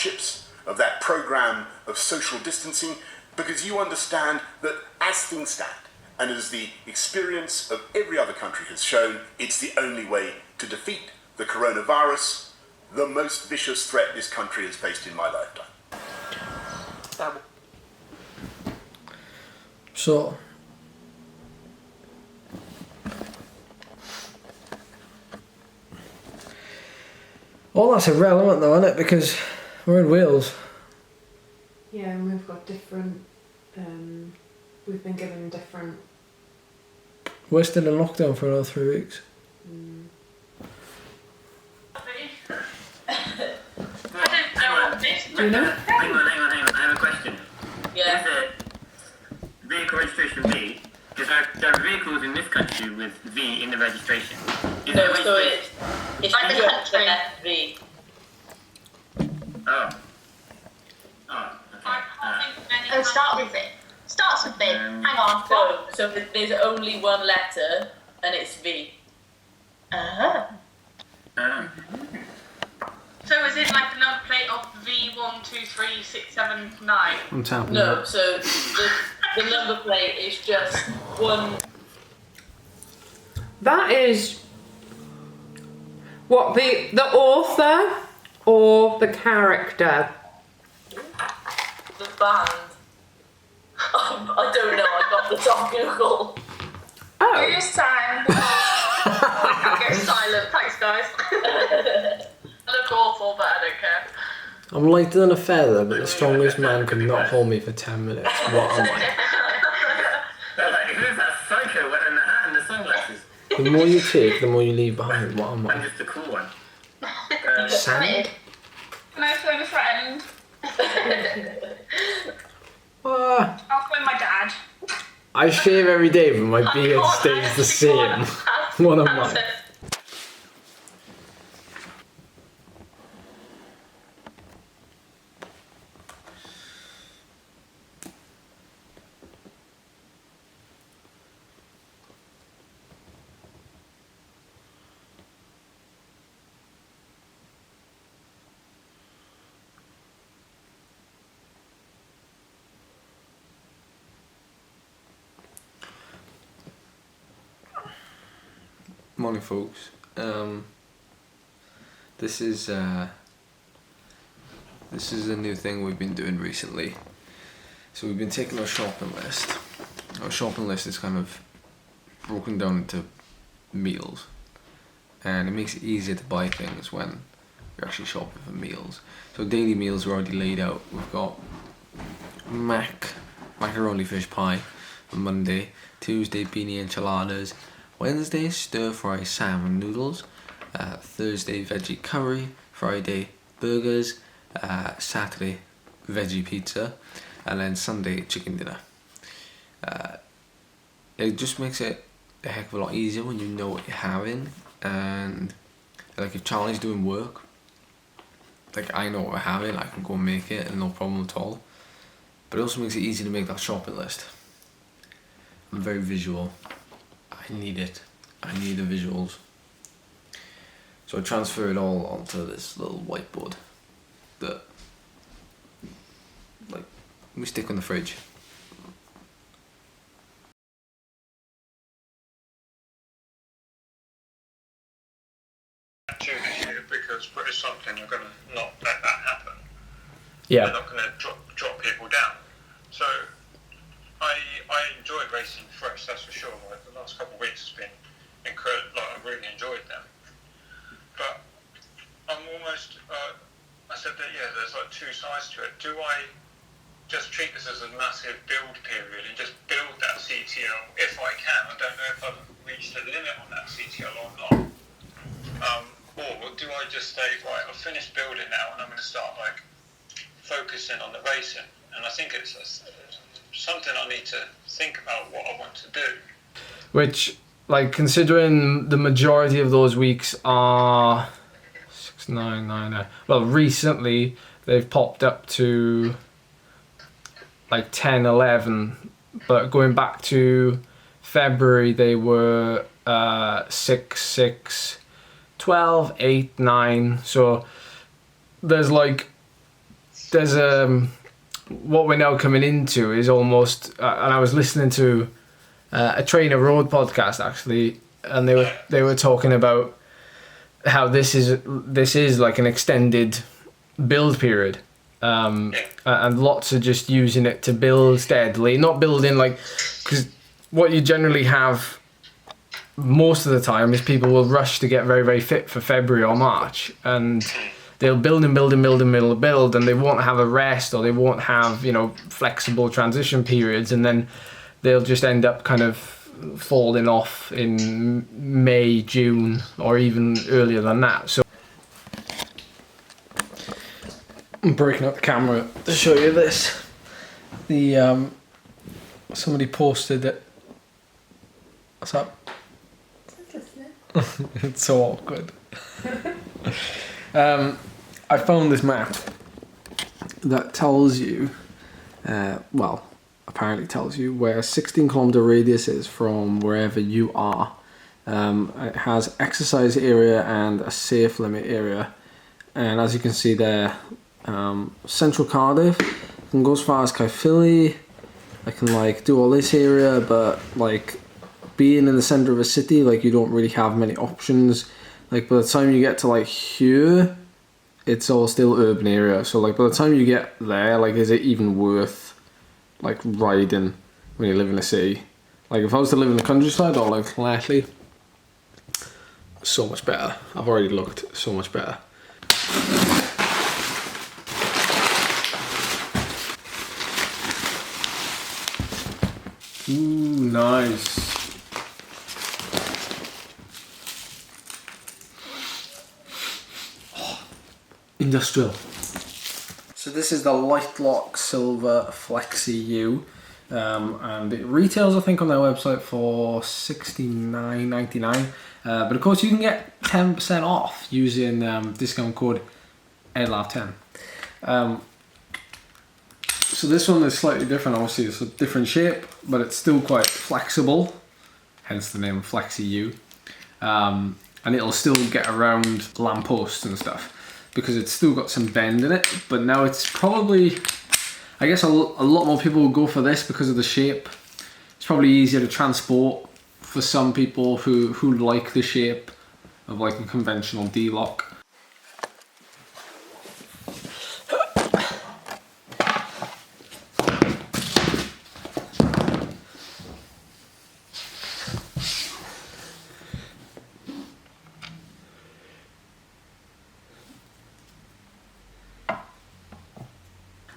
hardships of that program of social distancing, because you understand that as things stand, and as the experience of every other country has shown, it's the only way to defeat the coronavirus, the most vicious threat this country has faced in my lifetime. So, all that's irrelevant though, isn't it? Because we're in Wales. Yeah, and we've got different, we've been given different... We're still in lockdown for another 3 weeks. Do you know? Hang on, I have a question. Yeah. Is the vehicle registration V, because there are vehicles in this country with V in the registration. Is No, there so it's Like the just country. V. Oh. Oh, okay. Oh, start with it. Starts with B. Hang on. No, so there's only one letter and it's V. Uh-huh. So is it like a number plate of V123679? I'm tapping No, that. so the number plate is just one. That is... What, the author or the character? The band. I don't know, I got this off Google. Oh. Use time. I go silent. Thanks, guys. I look awful, but I don't care. I'm lighter than a feather, but the strongest man could not hold me for 10 minutes. What am I? They're like, who's that psycho wearing the hat and the sunglasses? The more you take, the more you leave behind. What am I'm I? just a cool one. Sand? Can I phone a friend? Ah, I'll phone my dad. I shave every day, but my beard stays the same. What am I? Morning, folks. This is a new thing we've been doing recently. So we've been taking our shopping list. Our shopping list is kind of broken down into meals, and it makes it easier to buy things when you're actually shopping for meals. So daily meals are already laid out. We've got macaroni fish pie on Monday, Tuesday beanie enchiladas, Wednesday stir-fry salmon noodles, Thursday veggie curry, Friday burgers, Saturday veggie pizza, and then Sunday chicken dinner. It just makes it a heck of a lot easier when you know what you're having, and like if Charlie's doing work, like I know what we're having, I can go and make it and no problem at all. But it also makes it easy to make that shopping list. I'm very visual. I need it. I need the visuals. So I transfer it all onto this little whiteboard that like we stick on the fridge. This year because British Cycling are going to not let that happen. Yeah. They're not going to drop people down. So I enjoy racing fresh, that's for sure. Like, the last couple of weeks has been incredible. Like, I've really enjoyed them. But I'm almost. I said that there's like two sides to it. Do I just treat this as a massive build period and just build that CTL if I can? I don't know if I've reached the limit on that CTL or not. Or do I just say, right, I've finished building now and I'm going to start like focusing on the racing? And I think it's something I need to think about what I want to do. Which, like, considering the majority of those weeks are 6, 9, 9, 9. Well, recently they've popped up to like 10, 11. But going back to February, they were 6, 6, 12, 8, 9. So there's like there's what we're now coming into is almost, and I was listening to a Trainer Road podcast actually, and they were talking about how this is like an extended build period, and lots are just using it to build steadily, not building like, because what you generally have most of the time is people will rush to get very, very fit for February or March, and they'll build and build and build and build, and they won't have a rest, or they won't have, you know, flexible transition periods, and then they'll just end up kind of falling off in May, June, or even earlier than that. So I'm breaking up the camera to show you this. The somebody posted it. What's up? It's so awkward. I found this map that tells you, well, apparently tells you where a 16-kilometer radius is from wherever you are. It has exercise area and a safe limit area, and as you can see there, central Cardiff, I can go as far as Caerphilly. I can like do all this area, but like being in the centre of a city, like you don't really have many options. Like by the time you get to like here, it's all still urban area. So like by the time you get there, like is it even worth like riding when you live in a city? Like if I was to live in the countryside or like Lately, so much better. I've already looked, so much better. Ooh, nice. Industrial. So this is the Lightlock Silver Flexi U, and it retails I think on their website for $69.99, but of course you can get 10% off using discount code EDLAV10. So this one is slightly different, obviously it's a different shape, but it's still quite flexible, hence the name Flexi U, and it'll still get around lampposts and stuff, because it's still got some bend in it, but now it's probably, I guess a lot more people will go for this because of the shape. It's probably easier to transport for some people who like the shape of like a conventional D-lock.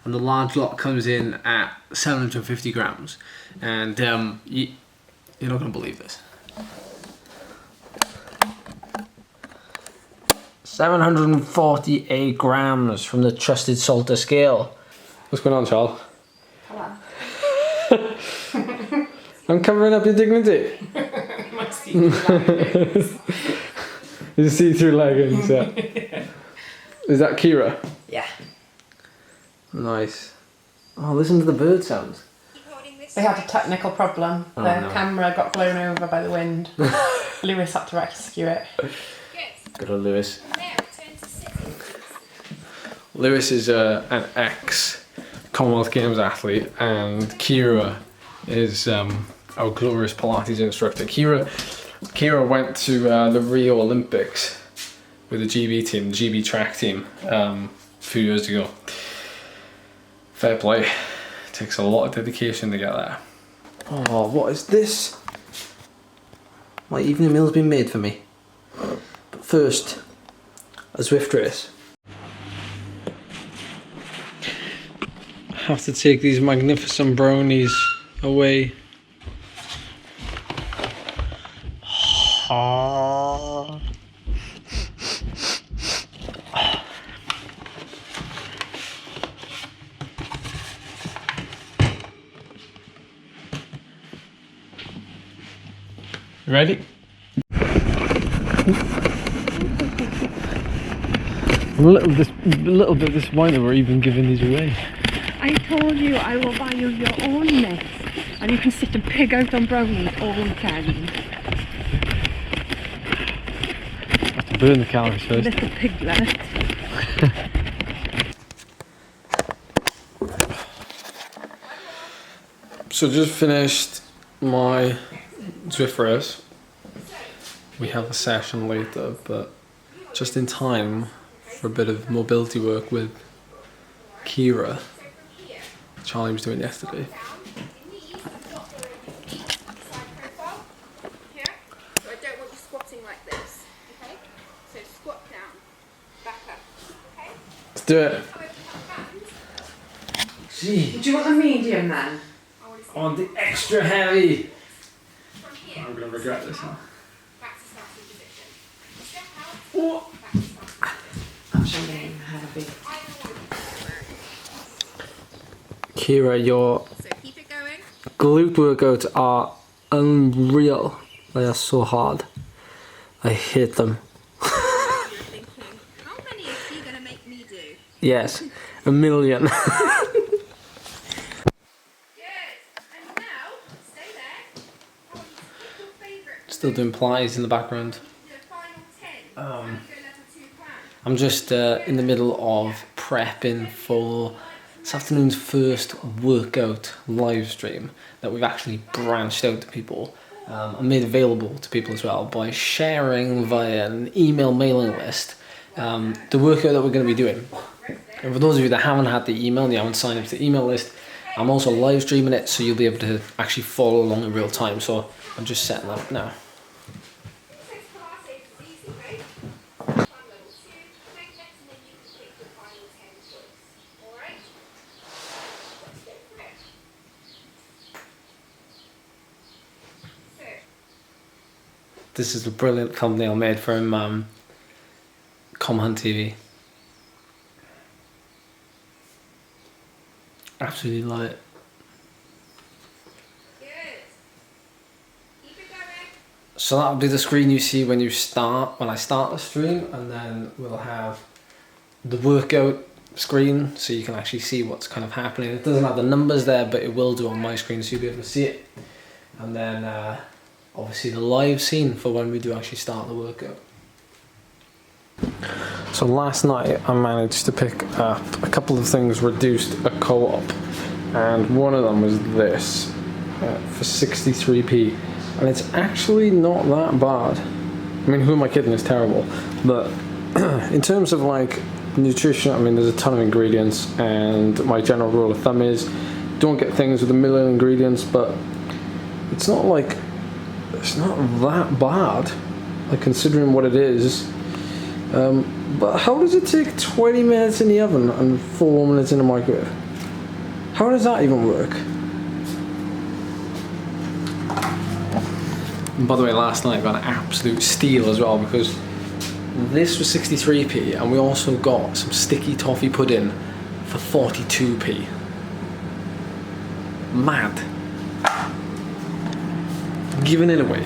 And the large lot comes in at 750 grams, and you're not going to believe this. 748 grams from the trusted Salter scale. What's going on, Charles? Hello. I'm covering up your dignity. My see-through leggings. You see-through leggings, yeah. Is that Kira? Yeah. Nice. Oh, listen to the bird sounds. We had a technical problem. The camera got blown over by the wind. Lewis had to rescue it. Good old Lewis. Lewis is an ex-Commonwealth Games athlete, and Kira is our glorious Pilates instructor. Kira went to the Rio Olympics with the GB team, the GB track team, a few years ago. Fair play. It takes a lot of dedication to get there. Oh, what is this? My evening meal's been made for me. But first, a Zwift race. I have to take these magnificent brownies away. Oh. Ready? A little bit disappointed we're even giving these away. I told you I will buy you your own mess, and you can sit and pig out on brownies all weekend. Have to burn the calories first. Little piglet. So just finished my Zwift race. We have a session later, but just in time for a bit of mobility work with Kira. Charlie was doing yesterday. Let's do it. Gee. Do you want the medium then? I want the extra heavy. I'm gonna regret this, huh? Oh. Actually, heavy. Kira, your glute workouts are unreal. They are so hard. I hate them. How many is he gonna make me do? Yes, 1 million. Still doing plies in the background. I'm just in the middle of prepping for this afternoon's first workout live stream that we've actually branched out to people and made available to people as well by sharing via an email mailing list the workout that we're going to be doing. And for those of you that haven't had the email and you haven't signed up to the email list, I'm also live streaming it, so you'll be able to actually follow along in real time. So I'm just setting that up now. This is a brilliant thumbnail made from Comhunt TV. Absolutely love it. So that'll be the screen you see when I start the stream, and then we'll have the workout screen so you can actually see what's kind of happening. It doesn't have the numbers there, but it will do on my screen, so you'll be able to see it. And then obviously the live scene for when we do actually start the workout. So last night I managed to pick up a couple of things reduced at Co-op, and one of them was this for 63p, and it's actually not that bad. I mean, who am I kidding, it's terrible, but in terms of like nutrition, I mean, there's a ton of ingredients, and my general rule of thumb is don't get things with 1 million ingredients, but it's not like it's not that bad, like considering what it is. But how does it take 20 minutes in the oven and 4 minutes in the microwave? How does that even work? And by the way, last night I got an absolute steal as well, because this was 63p and we also got some sticky toffee pudding for 42p. Mad. Giving it away.